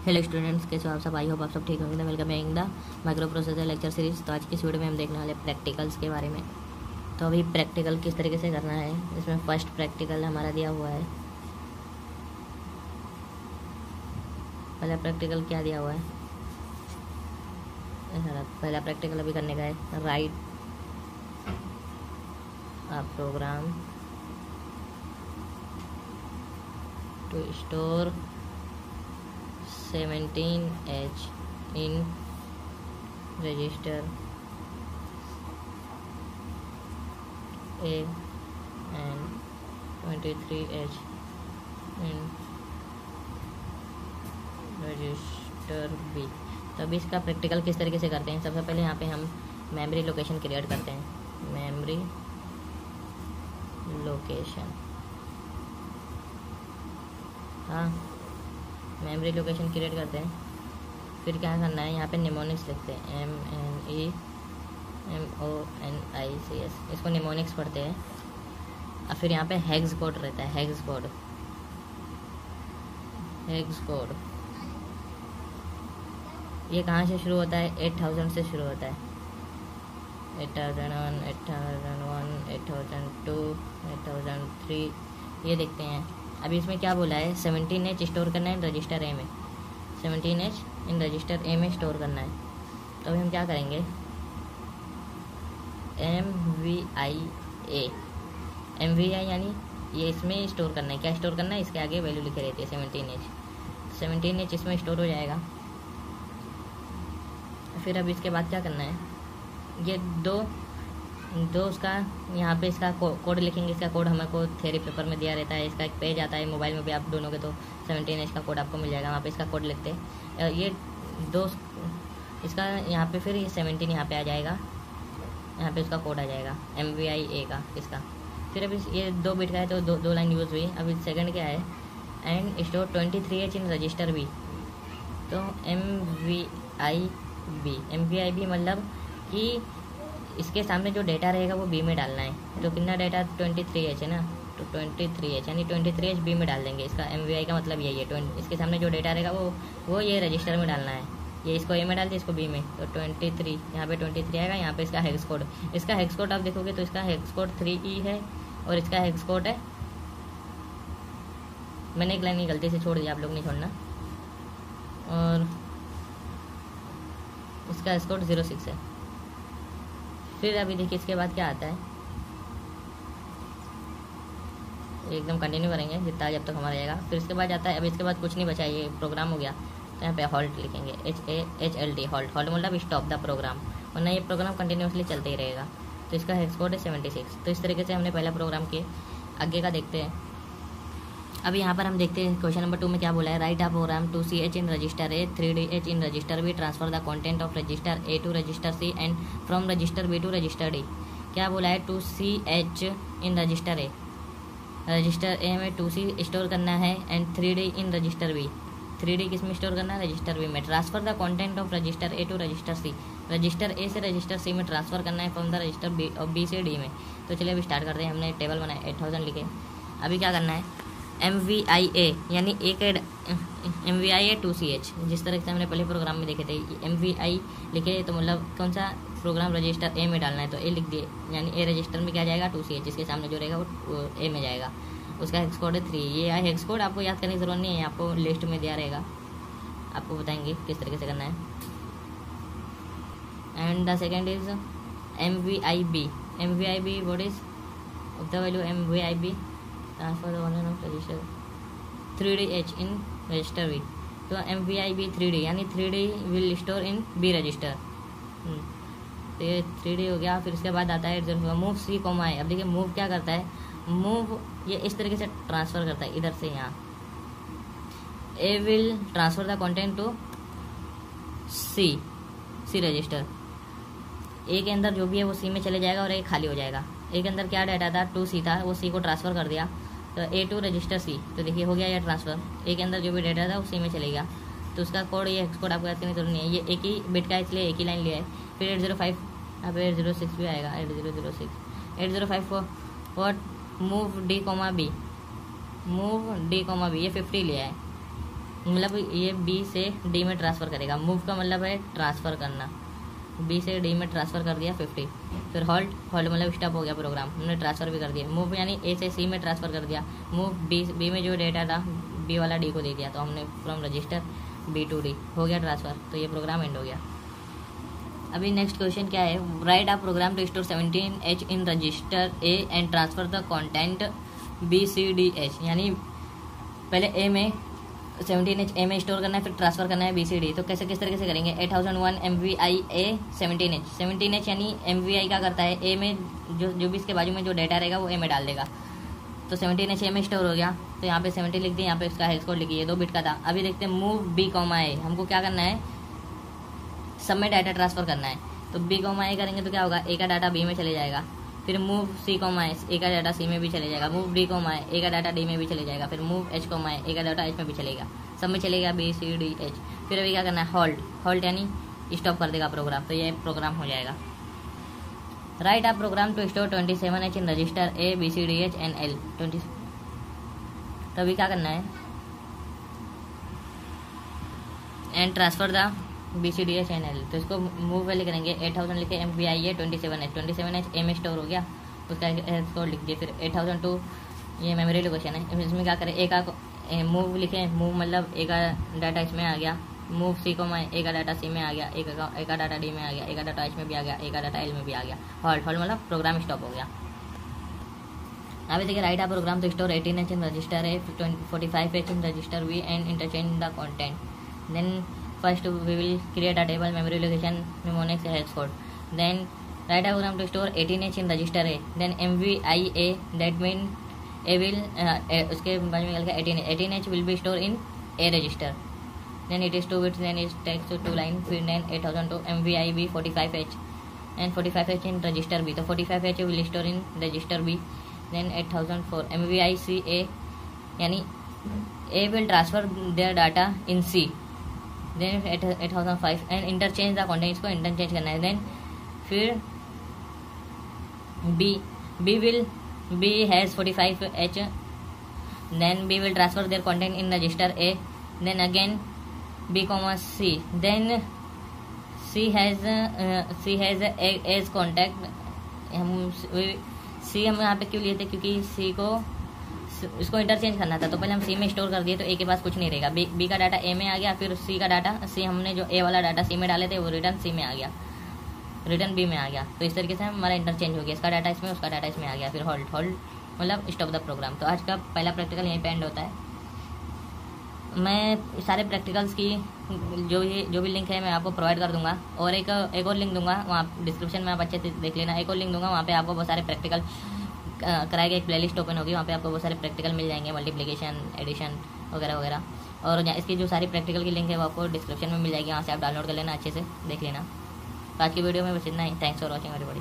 Hello students, कैसे हो आप सब? आई होप आप सब ठीक होंगे। Welcome back in the micro processor lecture series. तो आज की इस वीडियो में हम देखने वाले प्रैक्टिकल्स के बारे में। तो अभी प्रैक्टिकल किस तरीके से करना है, इसमें फर्स्ट प्रैक्टिकल हमारा दिया हुआ है। पहला प्रैक्टिकल क्या दिया हुआ है? पहला प्रैक्टिकल अभी करने का है, write a program to store 17H in register A and 23H in register B। तो अभी इसका प्रैक्टिकल किस तरीके से करते हैं? सबसे पहले यहाँ पे हम मेमोरी लोकेशन क्रिएट करते हैं। मेमोरी लोकेशन, हाँ, मेमोरी लोकेशन क्रिएट करते हैं। फिर क्या करना है, यहाँ पे निमोनिक्स लिखते हैं, MNEMONICS, इसको निमोनिक्स पढ़ते हैं। और फिर यहाँ पे हेक्स कोड रहता है, हेक्स कोड ये कहाँ से शुरू होता है? 8000 से शुरू होता है। 8001, 8002, 8003, ये देखते हैं। अभी इसमें क्या बोला है? 17H स्टोर करना है रजिस्टर ए में, 17H इन रजिस्टर ए में स्टोर करना है। तो अभी हम क्या करेंगे, MVI यानी ये इसमें स्टोर करना है। क्या स्टोर करना है? इसके आगे वैल्यू लिखे रहती है 17H इसमें स्टोर हो जाएगा। फिर अब इसके बाद क्या करना है, ये दो उसका यहाँ पे इसका कोड लिखेंगे। इसका कोड हमको थ्योरी पेपर में दिया रहता है। इसका एक पेज आता है, मोबाइल में भी आप ढूंढोगे तो 17H का कोड आपको मिल जाएगा। वहाँ पे इसका कोड लिखते हैं। ये दो इसका यहाँ पे, फिर ये 17 यहाँ पे आ जाएगा, यहाँ पे इसका कोड आ जाएगा MVIA का इसका। फिर अभी ये 2 बिट का है तो दो लाइन यूज़ हुई। अभी सेकंड क्या है, and store 23H in register B। तो MVIB मतलब कि इसके सामने जो डेटा रहेगा वो B में डालना है। तो कितना डेटा? 23H है ना, तो 23H यानी 23H B में डाल देंगे। इसका MVI का मतलब यही है। इसके सामने जो डेटा रहेगा वो ये रजिस्टर में डालना है। ये इसको A में डाल दिया, इसको B में, तो 23 यहाँ पे 23 आएगा। यहाँ पे इसका हेक्स कोड, इसका हेक्स कोड आप देखोगे तो इसका हेक्स कोड 3E है और इसका हेक्स कोड है, मैंने एक लाइन गलती से छोड़ दिया, आप लोग नहीं छोड़ना। और इसका हेक्स कोड 06 है। फिर अभी देखिए इसके बाद क्या आता है, एकदम कंटिन्यू करेंगे जितना जब तक हमारा जाएगा। फिर इसके बाद आता है, अभी इसके बाद कुछ नहीं बचा, ये प्रोग्राम हो गया। तो यहाँ पे हॉल्ट लिखेंगे, HALT, हॉल्ट मतलब स्टॉप द प्रोग्राम, वरना ये प्रोग्राम कंटिन्यूसली चलते ही रहेगा। तो इसका हेक्स कोड है 76। तो इस तरीके से हमने पहला प्रोग्राम किए। आगे का देखते हैं। अभी यहाँ पर हम देखते हैं क्वेश्चन नंबर 2 में क्या बोला है, write a program to CH in register A, 3DH in register B, transfer the content of register A to register C and from register B to register D। क्या बोला है? To CH in register A, register A में 2C store करना है and 3D in register B, 3D किस में store करना है? रजिस्टर B में। Transfer the content of register A to register C, register A से रजिस्टर C में ट्रांसफर करना है फ्रॉम द रजिस्टर B से D में। तो चलिए अभी स्टार्ट करते हैं। हमने टेबल बनाया, 8000 लिखे। अभी क्या करना है, MVIA यानी MVIA 2CH, जिस तरह से हमने पहले प्रोग्राम में देखे थे। MVI लिखे तो मतलब कौन सा प्रोग्राम रजिस्टर A में डालना है, तो A लिख दिए, यानी A रजिस्टर में क्या जाएगा? 2CH, इसके सामने जो रहेगा वो A में जाएगा। उसका हेक्स कोड है 3। ये हेक्स कोड आपको याद करने की जरूरत नहीं है, आपको लिस्ट में दिया रहेगा, आपको बताएंगे किस तरीके से करना है। And the second is MVIB, what is of the value MVIB, transfer the content of register 3DH in register B। तो MVIB 3D यानी 3D will store in B register. तो ये 3D हो गया। फिर इसके बाद आता है मूव C, I। अब देखिए मूव क्या करता है, मूव ये इस तरीके से ट्रांसफ़र करता है, इधर से यहाँ। A will transfer the content to C register. A के अंदर जो भी है वो C में चले जाएगा और A खाली हो जाएगा। A के अंदर क्या डाटा था? 2C था, वो C को ट्रांसफ़र कर दिया, तो A टू रजिस्टर C। तो देखिए हो गया ये ट्रांसफ़र। A के अंदर जो भी डाटा था वो C में चलेगा। तो उसका कोड, ये कोड आपको याद करने की जरूरत नहीं है, ये एक ही बिट का है इसलिए एक ही लाइन लिया है। फिर 805, यहाँ पे 806 भी आएगा, 8006, 805 व्हाट मूव D, B, ये 50 लिया है। मतलब ये बी से डी में ट्रांसफ़र करेगा। मूव का मतलब है ट्रांसफ़र करना, बी से डी में ट्रांसफ़र कर दिया 50। फिर हॉल्ट, हॉल्ट मतलब स्टॉप हो गया प्रोग्राम, हमने ट्रांसफ़र भी कर दिया। मूव यानी ए से सी में ट्रांसफ़र कर दिया। मूव बी में जो डेटा था बी वाला डी को दे दिया, तो हमने from register B to D हो गया ट्रांसफ़र, तो ये प्रोग्राम एंड हो गया। अभी नेक्स्ट क्वेश्चन क्या है, write a program to store 17H in register A and transfer the content BCDH। यानी पहले ए में 17H ए में स्टोर करना है, फिर ट्रांसफ़र करना है BCD। तो कैसे किस तरीके से करेंगे, 8001 MVI A 17H यानी MVI क्या करता है, ए में जो भी इसके बाजू में जो डेटा रहेगा वो ए में डाल देगा। तो 17H ए में स्टोर हो गया, तो यहाँ पे 70 लिख दिए, यहाँ पे इसका हेक्स कोड लिखिए, 2 बिट का था। अभी देखते हैं मूव B, A, हमको क्या करना है, सब में डाटा ट्रांसफ़र करना है। तो B, A करेंगे तो क्या होगा, ए का डाटा बी में चले जाएगा। फिर मूव C, ए का डाटा सी में भी चले जाएगा। मूव D, ए का डाटा डी में भी चले जाएगा। फिर मूव H, ए का डाटा एच में भी चलेगा, सब में चलेगा BCDH। फिर अभी क्या करना है, हॉल्ट, हॉल्ट यानी स्टॉप कर देगा प्रोग्राम, तो ये प्रोग्राम हो जाएगा। Write a program to store 27H in register A BCDH and L 20। तो अभी क्या करना है, and transfer the BCDH and L। तो इसको मूव वाले करेंगे, 8000 लिखे MVI A 27H ए में स्टोर हो गया, उसका कोड लिख दिए। फिर 8002 ये मेमोरी लोकेशन है, इसमें क्या करें, ए का मूव लिखे, मूव मतलब ए का डाटा इसमें आ गया। मूव C, ए का डाटा सी में आ गया, ए का डाटा डी में आ गया, ए का डाटा एच में भी आ गया, ए का डाटा एल में भी आ गया। हॉल्ट, हॉल्ट मतलब प्रोग्राम स्टॉप हो गया। अभी देखिए, write a program to store 18H in register A 45H in register B and interchange the content. Then first we will create a table, memory location, mnemonics, hex code. Then write a program to store 18H in register A. Then MVI A, that mean A will उसके बाद में निकल गया 18H will be stored in A register. Then it is 2 bits, then it takes 2 line. फिर then 8002 MVI B 45H and 45H in register B. तो 45H will store in register B. Then 8004 MVI C A, यानी A will transfer their data in C. Then 8005 and interchange the content, इसको interchange करना है। Then फिर B has 45H, then B will transfer their content in register A. Then again B, C, then C has as contact. हम C हम यहाँ पे क्यों लिए थे, क्योंकि C को इसको इंटरचेंज करना था, तो पहले हम सी में स्टोर कर दिए, तो ए के पास कुछ नहीं रहेगा। बी का डाटा ए में आ गया, फिर सी का डाटा, सी हमने जो ए वाला डाटा सी में डाले थे वो रिटर्न सी में आ गया, रिटर्न बी में आ गया। तो इस तरीके से हमारा इंटरचेंज हो गया, इसका डाटा इसमें, उसका डाटा इसमें आ गया। फिर हॉल्ट, हॉल्ट मतलब स्टॉप द प्रोग्राम। तो आज का पहला प्रैक्टिकल यहीं पे एंड होता है। मैं सारे प्रैक्टिकल्स की जो भी लिंक है मैं आपको प्रोवाइड कर दूंगा, और एक और लिंक दूंगा, वहाँ डिस्क्रिप्शन में आप अच्छे से देख लेना। एक और लिंक दूंगा, वहाँ पे आपको बहुत सारे प्रैक्टिकल कराए गए, एक प्लेलिस्ट ओपन होगी, वहाँ पे आपको बहुत सारे प्रैक्टिकल मिल जाएंगे, मल्टीप्लिकेशन, एडिशन वगैरह वगैरह। और इसकी जो सारी प्रैक्टिकल की लिंक है वो आपको डिस्क्रिप्शन में मिल जाएगी, वहाँ से आप डाउनलोड कर लेना, अच्छे से देख लेना। तो आज की वीडियो में बस इतना ही। Thanks for watching everybody.